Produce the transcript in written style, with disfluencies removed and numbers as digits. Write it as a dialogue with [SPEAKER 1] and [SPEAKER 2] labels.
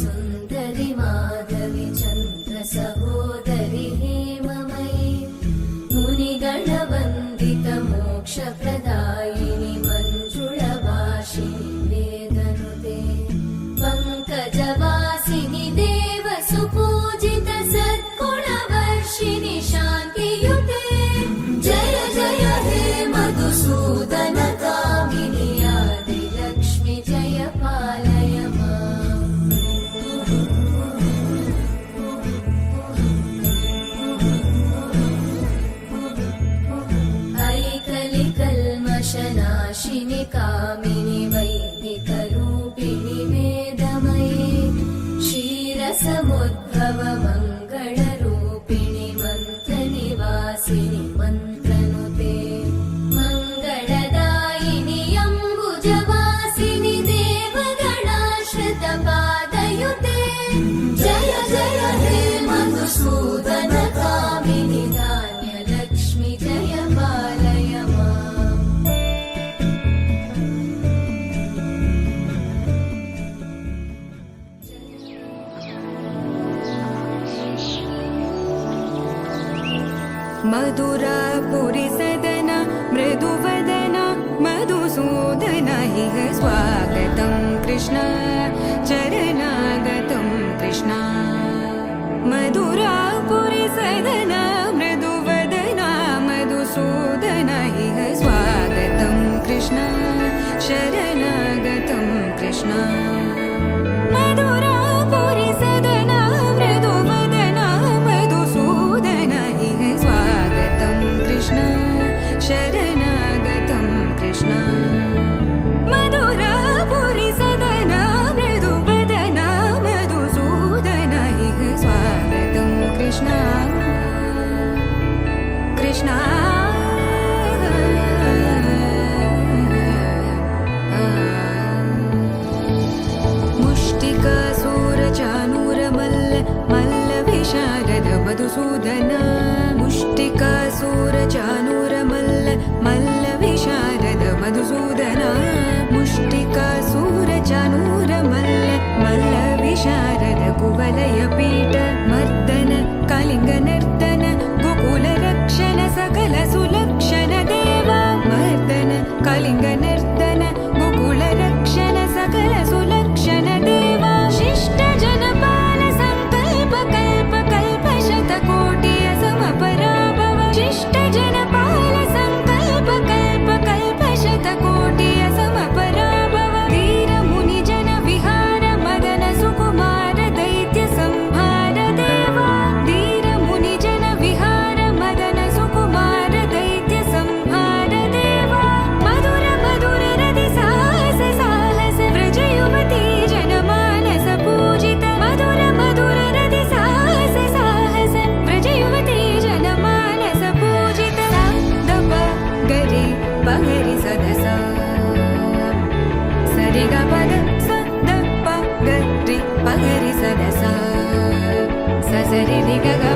[SPEAKER 1] सुन्दरि माधवि चन्द्र सहोदरि हेममयि मुनिगणवन्दित मोक्षप्रदायिनि मञ्जुळभाषिणि वेदनुते पङ्कजवासिनि देवसुपूजित सद्गुणवर्षिणि शान्तियुते जय जय हे मधुसूदन कामिनि आदिलक्ष्मि जय पालय माम् ऐकलिकल्मषनाशिनि कामिनि वैदिकरूपिणि वेदमये क्षीरसमुद्भव मङ्गलरूपिणि मन्त्रनिवासिनि मन्त्रनुते मङ्गलदायिनि अम्बुजवासिनि देवगणाश्रितपादयुते जय जय हे मधुसूदन कामिनि धान्यलक्ष्मि जय पालय माम्
[SPEAKER 2] मधुरापुरि सदन मृदुवदन मधुसूदन इह स्वागतं कृष्ण चरणागतं कृष्ण मधुरापुरि सदन मृदुवदन मधुसूदन इह स्वागतं कृष्ण शरणागतं कृष्ण मधुरापुरि सदन मृदुवदन मधुसूदन इह स्वागतं कृष्ण शरणागतं कृष्ण मधुरापुरि सदन मृदुवदन मधुसूदन इह स्वागतं कृष्ण कृष्ण मुष्टिकासूरचानूरमल्ल मल्लविशारद मधुसूदन मुष्टिकासूरचानूरमल्ल मल्लविशारद मधुसूदन मुष्टिकासूरचानूरमल्ल मल्लविशारद कुवलयपीठ मर्दन कलिङ्गनर्तन गोकुलरक्षण सकल सुलक्षण देवा मर्दन कलिङ्गनर्तन गोकुलरक्षण सकल सुलक्षण देवा शिष्ट जनपाल संकल्प कल्प कल्प शतकोटि असमपराभव शिष्ट जनपाल संकल्प कल्प कल्प शतकोटि असमपराभव वीर मुनि जन विहार मदन सुकुमार दैत्य संहार देवा वीर मुनि जन विहार मदन सुकुमार दैत्य संहार देवा मधुर मधुर रति साहस साहस व्रज युवती जनमानस पूजित मधुर मधुर रति साहस साहस व्रज युवती जनमानस पूजित सा दप गरि पगरि सदस सरि ग पद स द प गरि पगरि सदस स सरि रि ग ग